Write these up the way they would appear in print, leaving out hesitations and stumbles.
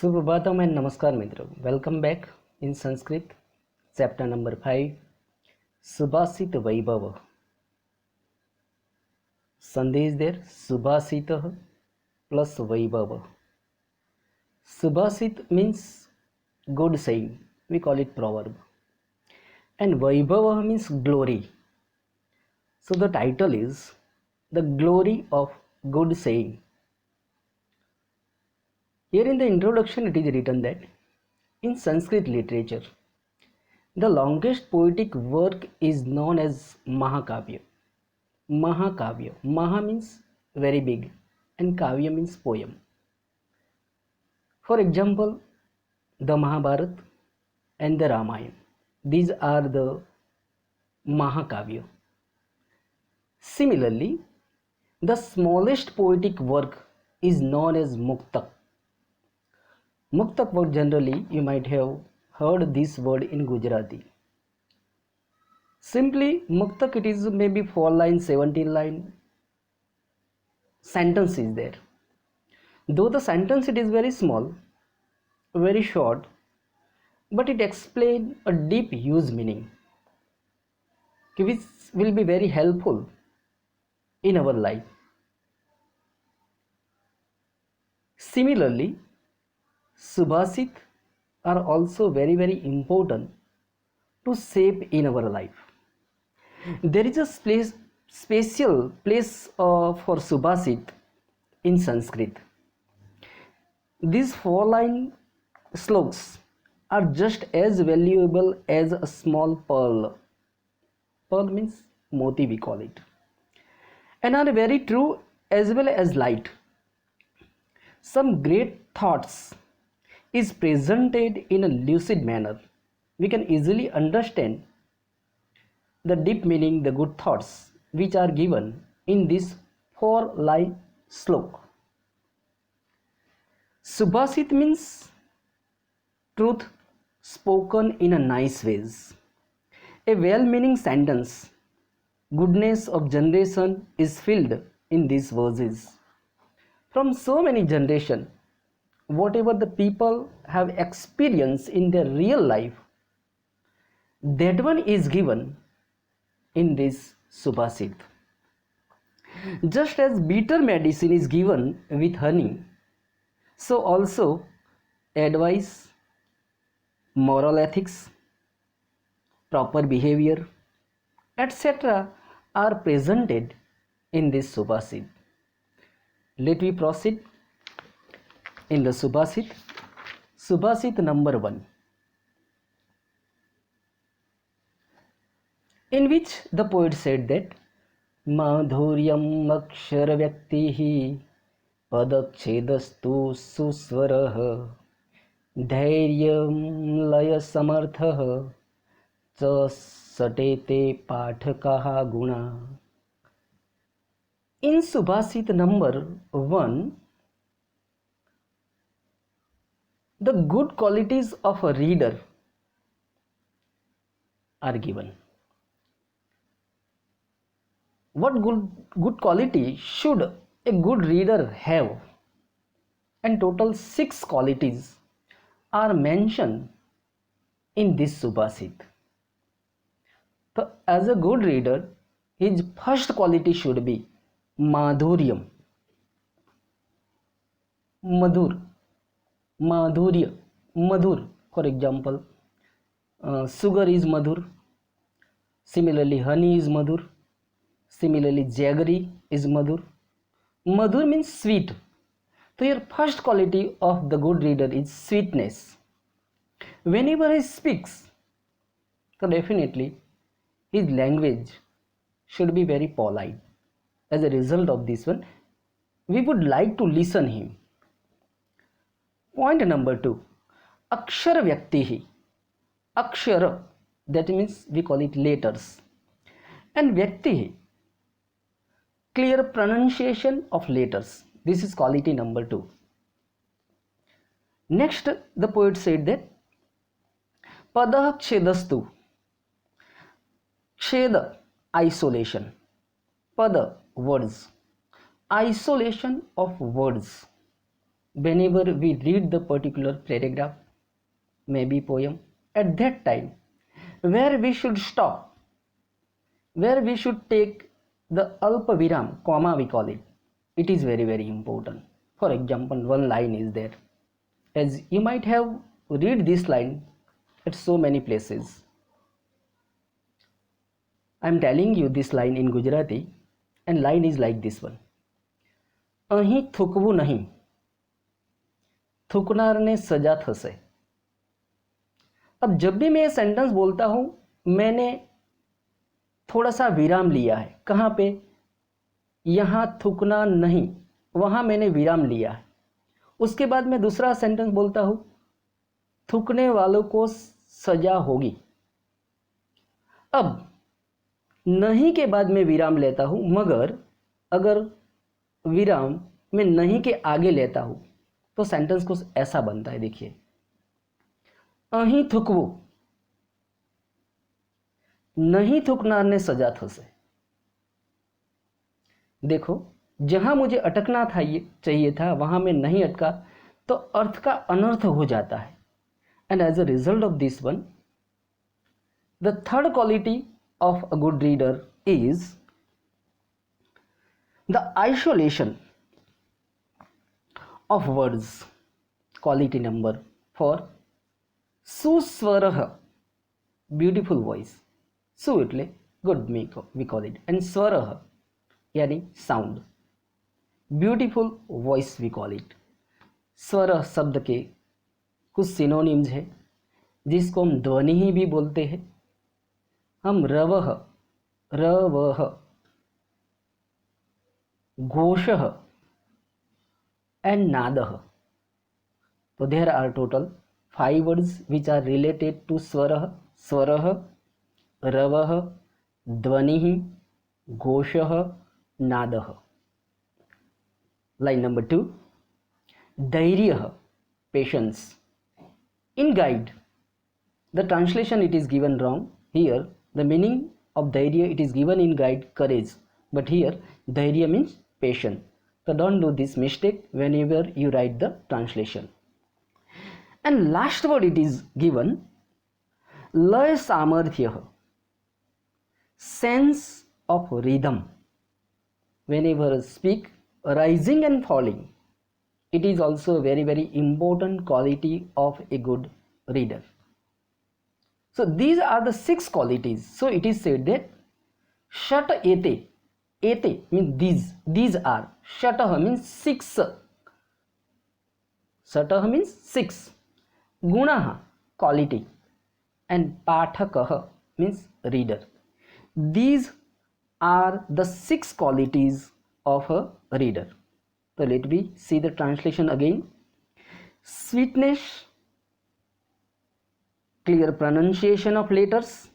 Suprabhatam and नमस्कार मित्रों, welcome back in Sanskrit chapter number 5 सुभाषित वैभव. संदेश देर सुभाषित plus Vaibhav. Subhasit means good saying, we call it proverb, and Vaibhava means glory. So the title is the glory of good saying. Here in the introduction it is written that in Sanskrit literature the longest poetic work is known as Mahakavya. Mahakavya. Maha means very big and Kavya means poem. For example, the Mahabharata and the Ramayana. These are the Mahakavya. Similarly, the smallest poetic work is known as Muktak. Muktak word generally you might have heard this word in Gujarati. Simply Muktak, it is maybe 4 lines, 17 line sentence is there. Though the sentence it is very small, very short, but it explains a deep use meaning which will be very helpful in our life. Similarly, Subhasit are also very important to shape in our life. There is a special place for Subhasit in Sanskrit. These 4 line sloks are just as valuable as a small pearl. Pearl means moti, we call it, and are very true as well as light. Some great thoughts is presented in a lucid manner. We can easily understand the deep meaning, the good thoughts which are given in this 4 line slok. Subhasit means truth spoken in a nice ways. A well-meaning sentence, goodness of generation is filled in these verses. From so many generations, whatever the people have experienced in their real life, that one is given in this Subhasit. Just as bitter medicine is given with honey, so also advice, moral ethics, proper behavior, etc. are presented in this Subhasit. Let me proceed in the Subhasit. Subhasit number 1, in which the poet said that Madhuryam akshara vyaktihi padakchedastu suswarah dhairyam laya samarthah cha satete pathakaha guna. In Subhasit number 1, the good qualities of a reader are given. What good quality should a good reader have? And total 6 qualities are mentioned in this Subhasit. So as a good reader, his first quality should be Madhuryam. Madhur. Madhurya. Madhur. For example, sugar is Madhur. Similarly, honey is Madhur. Similarly, jaggery is Madhur. Madhur means sweet. So your first quality of the good reader is sweetness. Whenever he speaks, so definitely his language should be very polite. As a result of this one, we would like to listen him. Point number 2, Akshara Vyaktihi. Akshara, that means we call it letters, and Vyaktihi, clear pronunciation of letters. This is quality number 2. Next, the poet said that Padah Kshedastu. Ksheda, isolation. Pada, words. Isolation of words. whenever we read the particular paragraph, maybe poem, at that time where we should stop, where we should take the alpa viram, comma we call it. It is very very important. For example, one line is there, as you might have read this line at so many places. I am telling you this line in Gujarati, and line is like this one. અહીં થૂકવું નહીં, थूकनारने सजा थसे. अब जब भी मैं ये sentence बोलता हूं, मैंने थोड़ा सा विराम लिया है. कहाँ पे? यहाँ थूकना नहीं, वहाँ मैंने विराम लिया है. उसके बाद मैं दूसरा सेंटेंस बोलता हूँ, थूकने वालों को सजा होगी. अब नहीं के बाद मैं विराम लेता हूँ, मगर अगर विराम मैं नहीं के आगे लेता हूँ तो सेंटेंस कुछ ऐसा बनता है. देखिए, અહીં થૂકવું, नहीं थूकनारने सजा थसे. देखो, जहां मुझे अटकना था चाहिए था, वहां मैं नहीं अटका, तो अर्थ का अनर्थ हो जाता है. And as a result of this one, the third quality of a good reader is the isolation of words. Quality number 4, सुस्वरः, ब्यूटीफुल वॉइस. सु એટલે good we call it, and સ્વરઃ यानी sound, beautiful voice we call it. स्वर शब्द के कुछ synonyms है जिसको हम ध्वनि ही भी बोलते हैं. हम रवः, रवः, घोषः एंड नादः. तो there are total 5 words which are related to swarah, swarah, ravah, dhvanih, ghoshah, nadah. Line number 2, dhairyah, patience. In guide, the translation it is given wrong. Here the meaning of dhairya it is given in guide, courage, but here dhairya means patience. So don't do this mistake whenever you write the translation. And last word it is given, लय सामर्थ्य, sense of rhythm. Whenever speak, rising and falling, it is also a very very important quality of a good reader. So these are the 6 qualities. So it is said that shat ete, ete means these are, shatah means 6, shatah means 6, गुणः quality, and पाठकः means reader. These are the 6 qualities of a reader. So let me see the translation again. Sweetness, clear pronunciation of letters,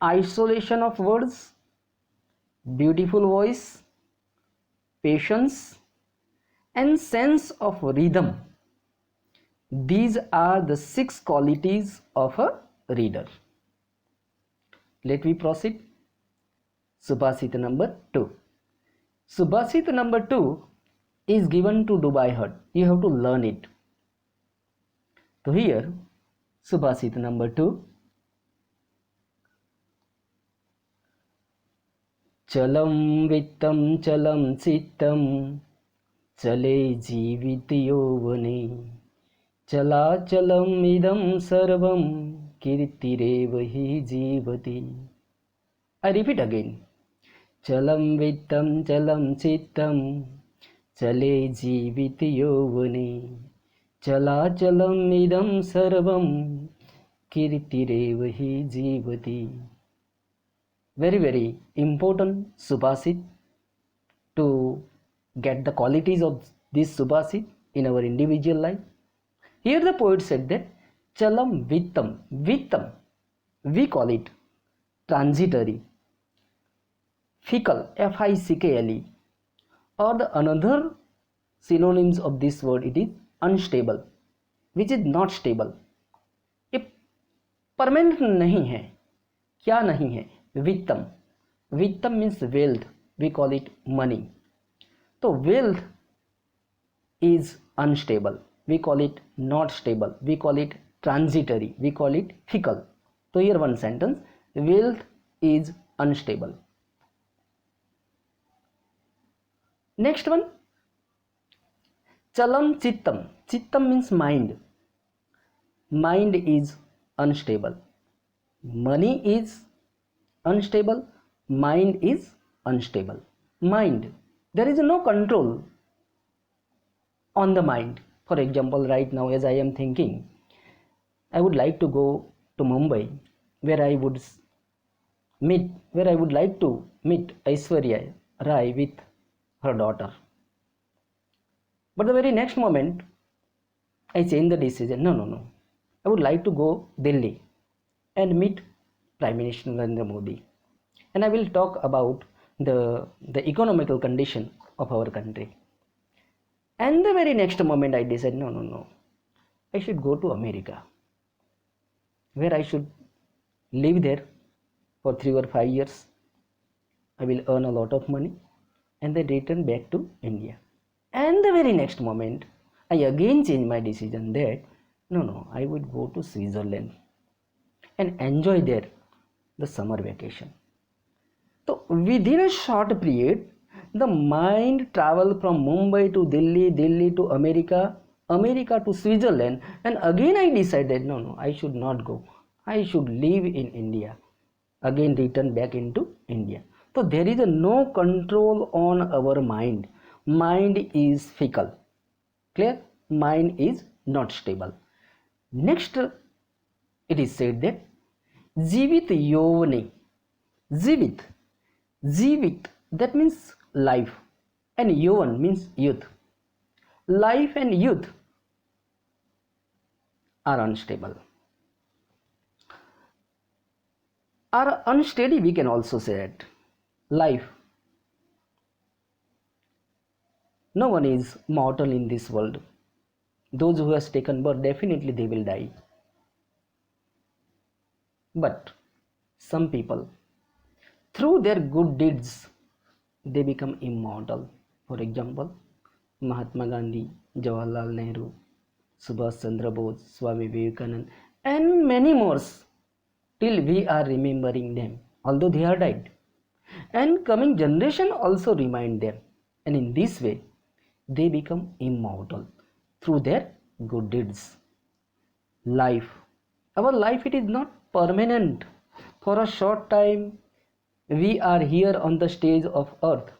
isolation of words, beautiful voice, patience, and sense of rhythm. These are the 6 qualities of a reader. Let me proceed. Subhasit number 2. Subhasit number 2 is given to do by heart. You have to learn it. So here, Subhasit number 2. चलं वित्तं चलं चित्तं चले जीवित यौवने चलाचलम इदं सर्वं कीर्तिरेव हि जीवति. I repeat again. चलं वित्तं चलं चित्तं चले जीवित यौवने चलाचलम इदं सर्वं कीर्तिरेव हि जीवति. Very very important subhasit to get the qualities of this subhasit in our individual life. Here the poet said that chalam vittam, vittam we call it transitory, fickle, fickle, or the another synonyms of this word it is unstable, which is not stable. ये permanent नहीं है. क्या नहीं है? वित्तम. वित्तम means wealth, we call it money. तो wealth is unstable, we call it not stable, we call it transitory, we call it fickle. So here one sentence, wealth is unstable. Next one, chalam chittam. Chittam means mind. Mind is unstable. Money is unstable. Mind is unstable. Mind, there is no control on the mind. For example, right now as I am thinking, I would like to go to Mumbai, where I would like to meet Aishwarya Rai with her daughter. But the very next moment, I change the decision. No. I would like to go Delhi and meet Prime Minister Narendra Modi. And I will talk about the economical condition of our country. And the very next moment I decide, no. I should go to America, where I should live there for 3 or 5 years. I will earn a lot of money and then return back to India. And the very next moment, I again change my decision that no, I would go to Switzerland and enjoy there the summer vacation. So within a short period, the mind travel from Mumbai to Delhi, Delhi to America, America to Switzerland, and again I decided no, I should not go. I should live in India. Again return back into India. So there is no control on our mind. Mind is fickle. Clear? Mind is not stable. Next, it is said that Jivit Yovani. Jivit, that means life, and Yovan means youth. Life and youth are unstable. Are unsteady, we can also say it. Life. No one is mortal in this world. Those who has taken birth, definitely they will die. But some people, through their good deeds, they become immortal. For example, Mahatma Gandhi, Jawaharlal Nehru, Subhash Chandra Bose, Swami Vivekananda, and many more, till we are remembering them, although they are died. And coming generation also remind them. And in this way, they become immortal through their good deeds. Life. Our life, it is not permanent. For a short time, we are here on the stage of earth.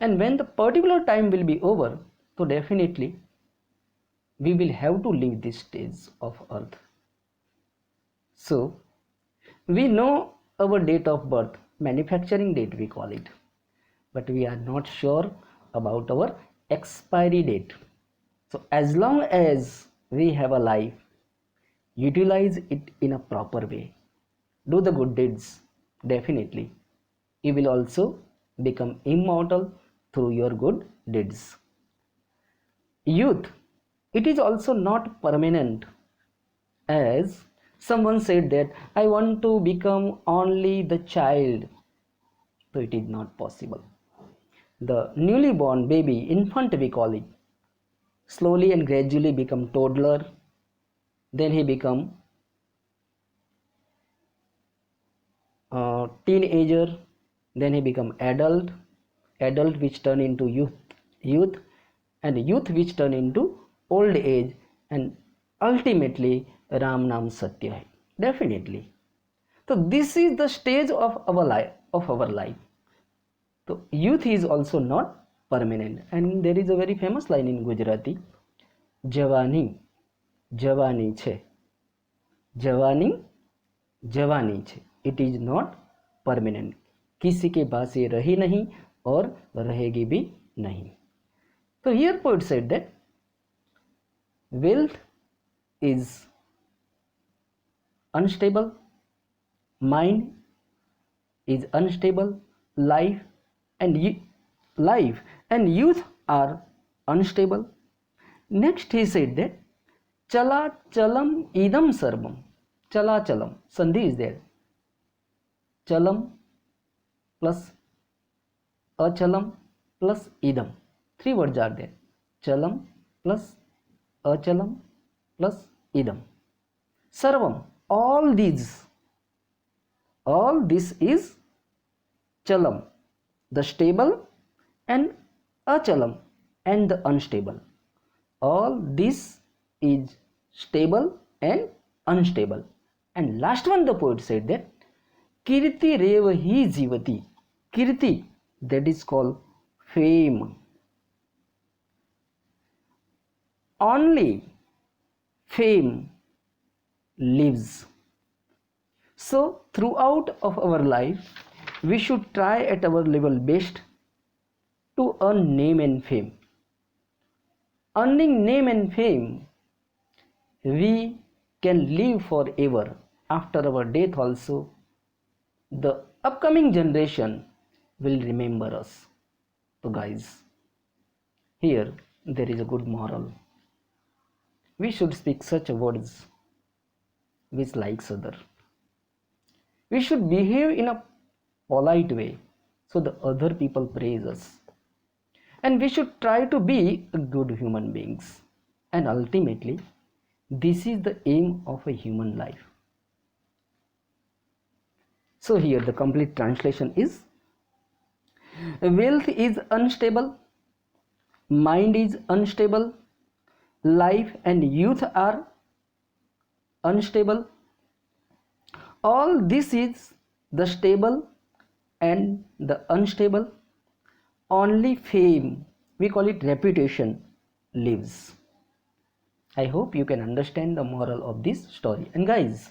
And when the particular time will be over, so definitely we will have to leave this stage of earth. So, we know our date of birth, manufacturing date we call it, but we are not sure about our expiry date. So as long as we have a life, utilize it in a proper way. Do the good deeds. Definitely, you will also become immortal through your good deeds. Youth, it is also not permanent, as someone said that I want to become only the child. So it is not possible. The newly born baby, infant we call it, slowly and gradually become toddler, then he become teenager, then he become adult, which turn into youth, and youth which turn into old age, and ultimately Ram Nam Satya hai. Definitely. So this is the stage of our life. So youth is also not permanent, and there is a very famous line in Gujarati, Javani છે, जवानी છે, it is not permanent. किसी के पास ये रही नहीं और रहेगी भी नहीं. So here poet said that wealth is unstable, mind is unstable, life and youth are unstable. Next he said that chala chalam idam sarvam. Chala chalam, sandhi is there. Chalam plus achalam plus idam. 3 words are there. Chalam, plus achalam plus idam. Sarvam, all this is chalam, the stable, and achalam, and the unstable. All this is stable and unstable. And last one, the poet said that kirti reva hi jivati. Kirti, that is called fame. Only fame lives. So throughout of our life, we should try at our level best to earn name and fame. Earning name and fame, we can live forever. After our death also, the upcoming generation will remember us. So guys, here there is a good moral. We should speak such words which likes other. We should behave in a polite way so the other people praise us. And we should try to be a good human beings. And ultimately, this is the aim of a human life. So here the complete translation is: wealth is unstable, mind is unstable, life and youth are unstable. All this is the stable and the unstable. Only fame, we call it reputation, lives. I hope you can understand the moral of this story. And guys,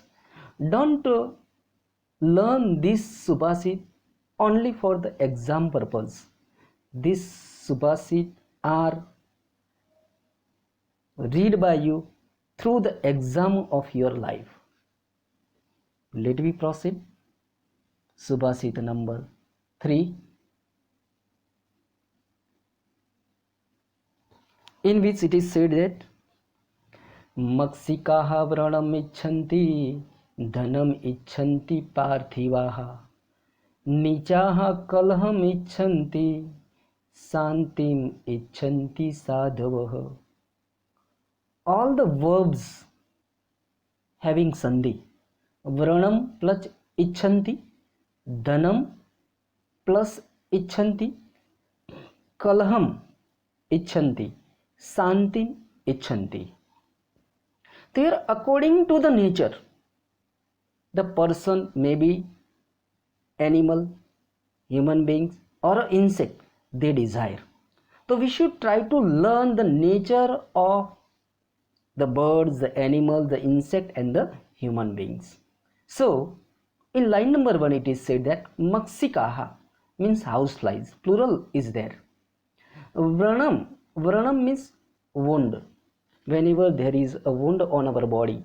don't learn this subhasit only for the exam purpose. This subhasit are read by you through the exam of your life. Let me proceed. Subhasit number 3, in which it is said that मक्षिकाः व्रणम् इच्छन्ति धनम् इच्छन्ति पार्थिवाः नीचाः कलहम् इच्छन्ति शान्तिम् इच्छन्ति साधवः. All the verbs having sandhi, vranam plus icchanti, dhanam plus icchanti, kalham icchanti, shanti icchanti. There, according to the nature, the person may be animal, human beings, or an insect they desire. So we should try to learn the nature of the birds, the animals, the insect, and the human beings. So in line number 1 it is said that maksikaha means houseflies, plural is there. Vranam means wound. Whenever there is a wound on our body,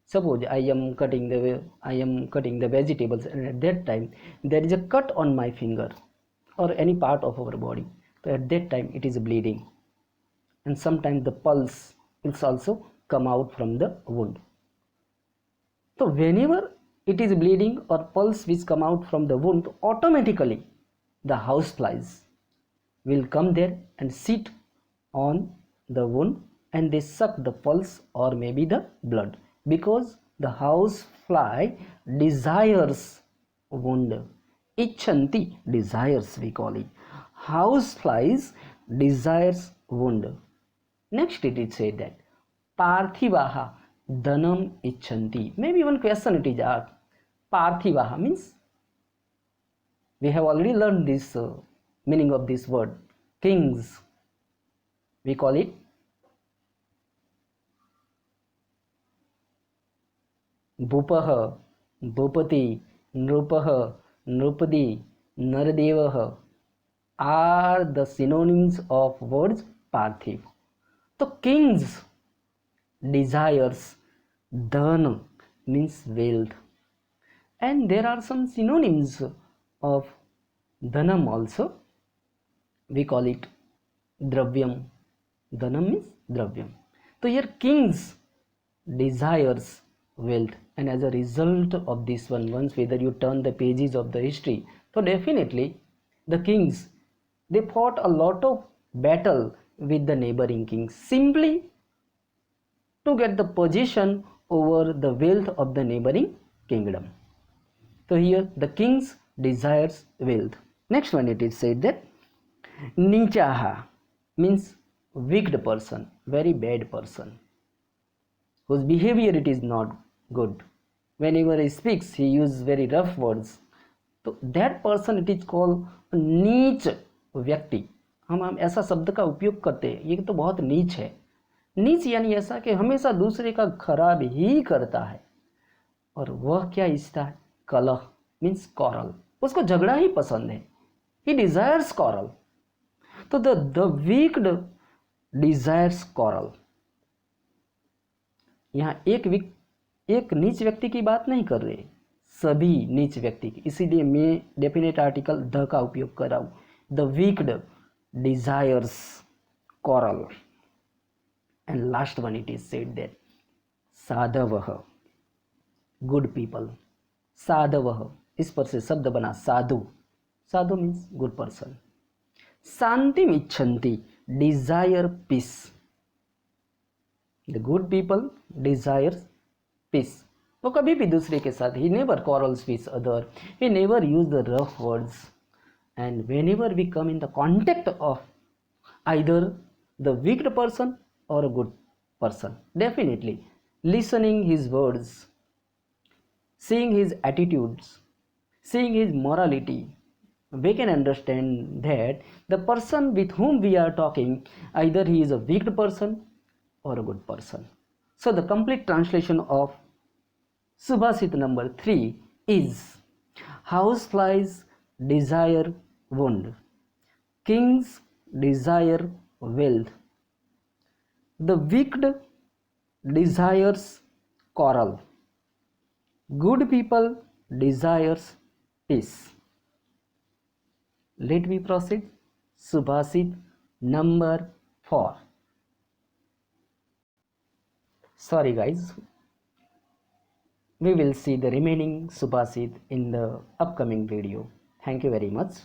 suppose I am cutting the vegetables, and at that time there is a cut on my finger or any part of our body, so at that time it is bleeding, and sometimes the pulse will also come out from the wound. So whenever it is bleeding or pulse which come out from the wound, automatically the house flies will come there and sit on the wound, and they suck the pulse or maybe the blood, because the house fly desires wound. Icchanti, desires, we call it. House flies desires wound. Next it is said that parthivaha dhanam icchanti. Maybe one question it is asked. Parthivaha means, we have already learned this meaning of this word, kings. We call it Bhupaha, Bhupati, Nrupaha, Nrupadi, Naradevaha are the synonyms of words Parthiv. So kings desires, Dhan means wealth, and there are some synonyms of Dhanam also. We call it Dravyam. Dhanam means Dravyam. So here kings desires wealth, and as a result of this one, once whether you turn the pages of the history, so definitely the kings, they fought a lot of battle with the neighboring king simply to get the possession over the wealth of the neighboring kingdom. So here the king's desires wealth. Next one, it is said that Nichaha means wicked person, very bad person, whose behavior it is not good. Whenever he speaks, he uses very rough words. तो that person it is called नीच व्यक्ति. हम ऐसा शब्द का उपयोग करते हैं, ये तो बहुत नीच है. नीच यानी ऐसा कि हमेशा दूसरे का खराब ही करता है. और वह क्या इच्छता है? कलह मीन्स कॉरल. उसको झगड़ा ही पसंद है. He desires quarrel. तो द वीक्ड डिजायर्स कॉरल. यहाँ एक नीच व्यक्ति की बात नहीं कर रहे, सभी नीच व्यक्ति की. इसीलिए मैं डेफिनेट आर्टिकल द का उपयोग कर रहा हूँ. The wicked desires quarrel. And last one it is said that साधवः गुड पीपल. साधवः, इस पर से शब्द बना साधु. साधु मीन्स गुड पर्सन. शांतिम इच्छन्ति, desire peace. The good people desires peace. वो कभी भी दूसरे के साथ, he never quarrels with other, he never use the rough words. And whenever we come in the contact of either the wicked person or a good person, definitely listening his words, seeing his attitudes, seeing his morality, we can understand that the person with whom we are talking, either he is a wicked person or a good person. So the complete translation of Subhasit number 3 is: houseflies desire wound, kings desire wealth, the wicked desires quarrel, good people desires peace. Let me proceed. Subhasit number 4. Sorry guys, we will see the remaining Subhasit in the upcoming video. Thank you very much.